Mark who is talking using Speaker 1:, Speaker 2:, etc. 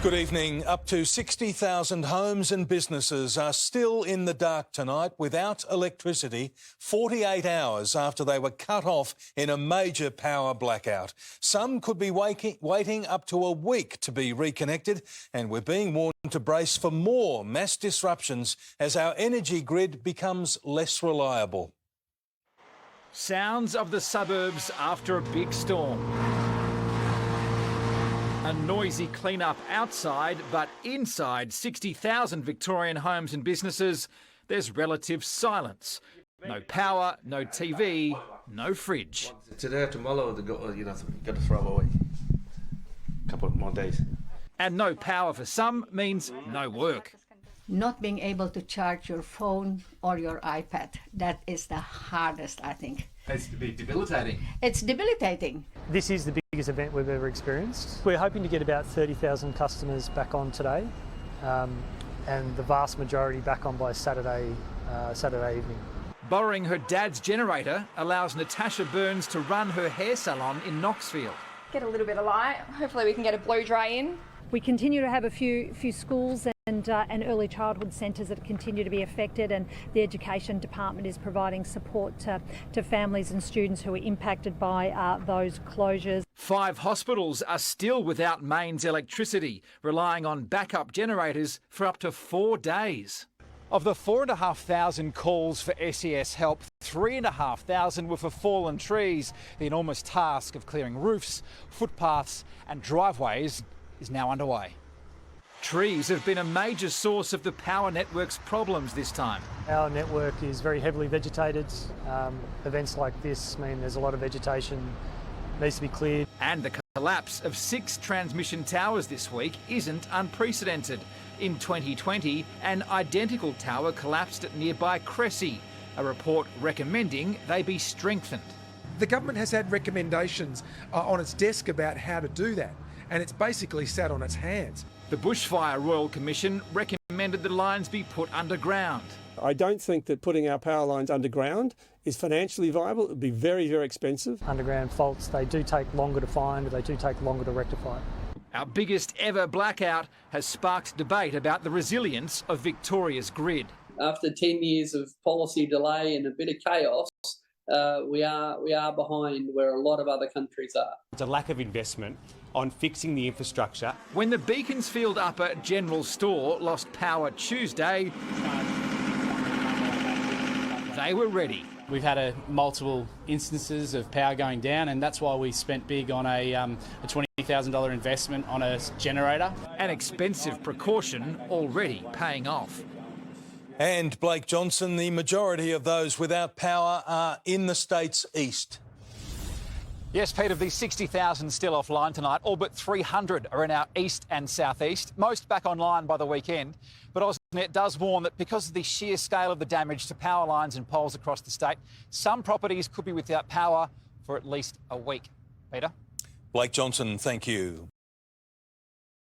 Speaker 1: Good evening. Up to 60,000 homes and businesses are still in the dark tonight without electricity 48 hours after they were cut off in a major power blackout. Some could be waiting up to a week to be reconnected, and we're being warned to brace for more mass disruptions as our energy grid becomes less reliable.
Speaker 2: Sounds of the suburbs after a big storm. A noisy clean-up outside, but inside 60,000 Victorian homes and businesses, there's relative silence. No power, no TV, no fridge.
Speaker 3: Today or tomorrow, got to throw away. A couple more days.
Speaker 2: And no power for some means no work.
Speaker 4: Not being able to charge your phone or your iPad, that is the hardest, I think.
Speaker 5: It's debilitating.
Speaker 4: It's debilitating.
Speaker 6: This is the biggest event we've ever experienced. We're hoping to get about 30,000 customers back on today, and the vast majority back on by Saturday evening.
Speaker 2: Borrowing her dad's generator allows Natasha Burns to run her hair salon in Knoxfield.
Speaker 7: Get a little bit of light. Hopefully we can get a blow dry in.
Speaker 8: We continue to have a few schools and early childhood centres that continue to be affected, and the Education Department is providing support to families and students who are impacted by those closures.
Speaker 2: 5 hospitals are still without mains electricity, relying on backup generators for up to 4 days. Of the 4,500 calls for SES help, 3,500 were for fallen trees. The enormous task of clearing roofs, footpaths and driveways is now underway. Trees have been a major source of the power network's problems this time.
Speaker 6: Our network is very heavily vegetated. Events like this mean there's a lot of vegetation needs to be cleared.
Speaker 2: And the collapse of 6 transmission towers this week isn't unprecedented. In 2020, an identical tower collapsed at nearby Cressy, a report recommending they be strengthened.
Speaker 9: The government has had recommendations on its desk about how to do that, and it's basically sat on its hands.
Speaker 2: The Bushfire Royal Commission recommended the lines be put underground.
Speaker 10: I don't think that putting our power lines underground is financially viable. It would be very, very expensive.
Speaker 6: Underground faults, they do take longer to find, they do take longer to rectify.
Speaker 2: Our biggest ever blackout has sparked debate about the resilience of Victoria's grid.
Speaker 11: After 10 years of policy delay and a bit of chaos, we are behind where a lot of other countries are.
Speaker 12: It's a lack of investment on fixing the infrastructure.
Speaker 2: When the Beaconsfield Upper General Store lost power Tuesday, they were ready.
Speaker 13: We've had multiple instances of power going down, and that's why we spent big on a $20,000 investment on a generator.
Speaker 2: An expensive precaution already paying off.
Speaker 1: And Blake Johnson, the majority of those without power are in the state's east.
Speaker 2: Yes, Pete, of these 60,000 still offline tonight, all but 300 are in our east and southeast, most back online by the weekend. But AusNet does warn that because of the sheer scale of the damage to power lines and poles across the state, some properties could be without power for at least a week. Peter?
Speaker 1: Blake Johnson, thank you.